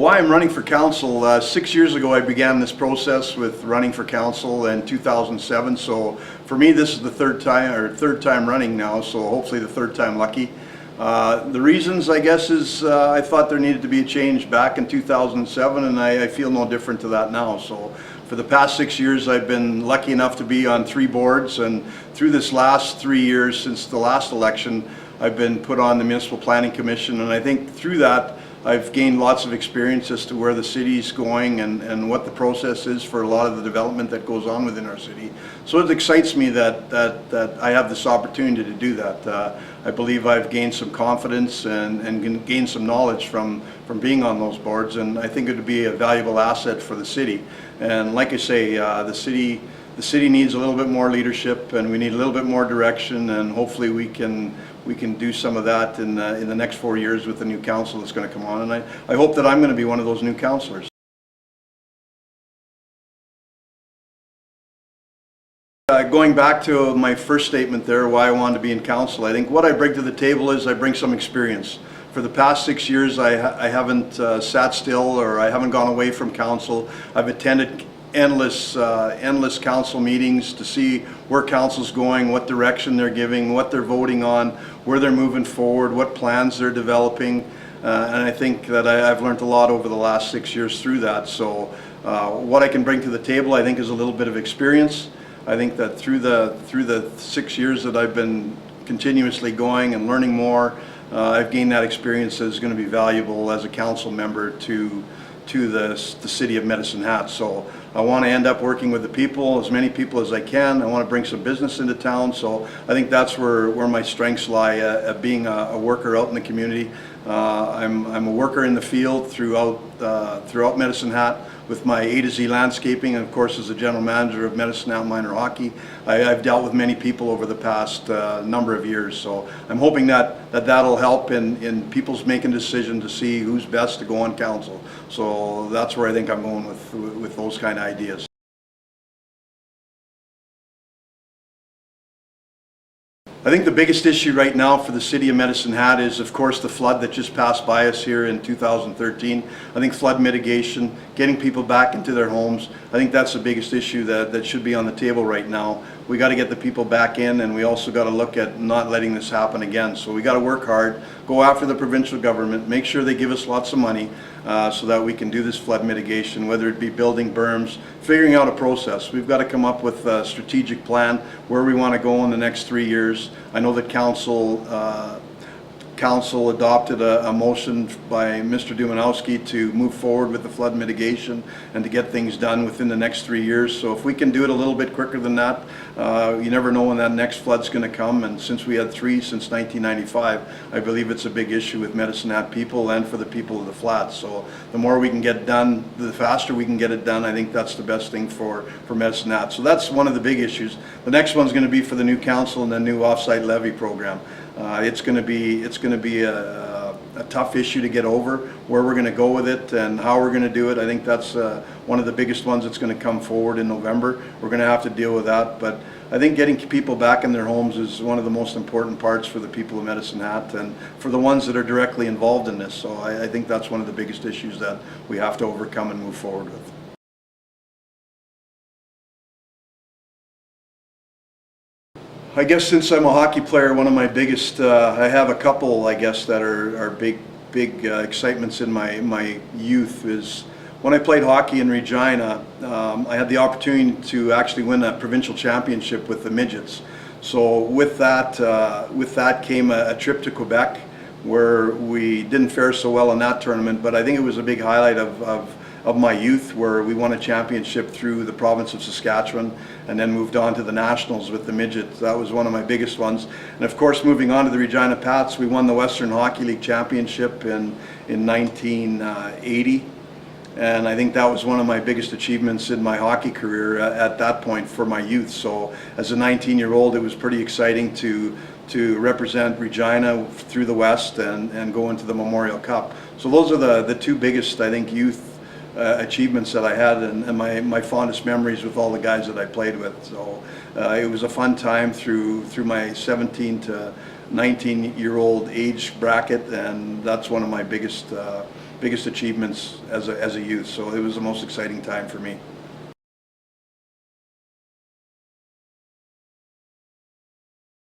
Why I'm running for council, 6 years ago I began this process with running for council in 2007, so for me this is the third time running now, so hopefully the third time lucky. The reasons, I guess, is I thought there needed to be a change back in 2007, and I feel no different to that now. So for the past 6 years I've been lucky enough to be on 3 boards, and through this last 3 years since the last election I've been put on the Municipal Planning Commission, and I think through that I've gained lots of experience as to where the city's going and what the process is for a lot of the development that goes on within our city. So it excites me that I have this opportunity to do that. I believe I've gained some confidence and gained some knowledge from being on those boards, and I think it would be a valuable asset for the city. And like I say, the city needs a little bit more leadership, and we need a little bit more direction, and hopefully we can do some of that in the next 4 years with the new council that's going to come on, and I hope that I'm going to be one of those new councillors. Going back to my first statement there, why I wanted to be in council, I think what I bring to the table is I bring some experience. For the past 6 years I haven't sat still, or I haven't gone away from council. I've attended endless council meetings to see where council's going, what direction they're giving, what they're voting on, where they're moving forward, what plans they're developing, and I think that I've learned a lot over the last 6 years through that. So what I can bring to the table, I think, is a little bit of experience. I think that through the 6 years that I've been continuously going and learning more, I've gained that experience that is going to be valuable as a council member to the city of Medicine Hat. So I want to end up working with the people, as many people as I can. I want to bring some business into town, so I think that's where my strengths lie, at being a worker out in the community. I'm a worker in the field throughout Medicine Hat with my A to Z landscaping, and of course as the general manager of Medicine Hat Minor Hockey. I've dealt with many people over the past number of years, so I'm hoping that'll help in people's making decisions to see who's best to go on council. So that's where I think I'm going with those kind of ideas. I think the biggest issue right now for the city of Medicine Hat is, of course, the flood that just passed by us here in 2013. I think flood mitigation, getting people back into their homes, I think that's the biggest issue that should be on the table right now. We got to get the people back in, and we also got to look at not letting this happen again. So we got to work hard, go after the provincial government, make sure they give us lots of money so that we can do this flood mitigation, whether it be building berms, figuring out a process. We've got to come up with a strategic plan where we want to go in the next 3 years. I know that council adopted a motion by Mr. Dumanowski to move forward with the flood mitigation and to get things done within the next 3 years. So if we can do it a little bit quicker than that, you never know when that next flood's going to come, and since we had 3 since 1995, I believe it's a big issue with Medicine Hat people and for the people of the Flats. So the more we can get done, the faster we can get it done. I think that's the best thing for Medicine Hat. So that's one of the big issues. The next one's going to be for the new council and the new offsite levy program. It's going to be a tough issue to get over, where we're going to go with it and how we're going to do it. I think that's one of the biggest ones that's going to come forward in November. We're going to have to deal with that, but I think getting people back in their homes is one of the most important parts for the people of Medicine Hat and for the ones that are directly involved in this. So I think that's one of the biggest issues that we have to overcome and move forward with. I guess since I'm a hockey player, one of my biggest, I have a couple, I guess, that are big excitements in my youth is when I played hockey in Regina, I had the opportunity to actually win a provincial championship with the midgets. So with that came a trip to Quebec, where we didn't fare so well in that tournament, but I think it was a big highlight of my youth, where we won a championship through the province of Saskatchewan and then moved on to the nationals with the midgets. That was one of my biggest ones. And of course, moving on to the Regina Pats, we won the Western Hockey League championship in 1980. And I think that was one of my biggest achievements in my hockey career at that point for my youth. So as a 19-year-old, it was pretty exciting to represent Regina through the West and go into the Memorial Cup. So those are the two biggest, I think, youth achievements that I had, and my fondest memories with all the guys that I played with. So it was a fun time through my 17 to 19-year-old age bracket, and that's one of my biggest achievements as a youth. So it was the most exciting time for me.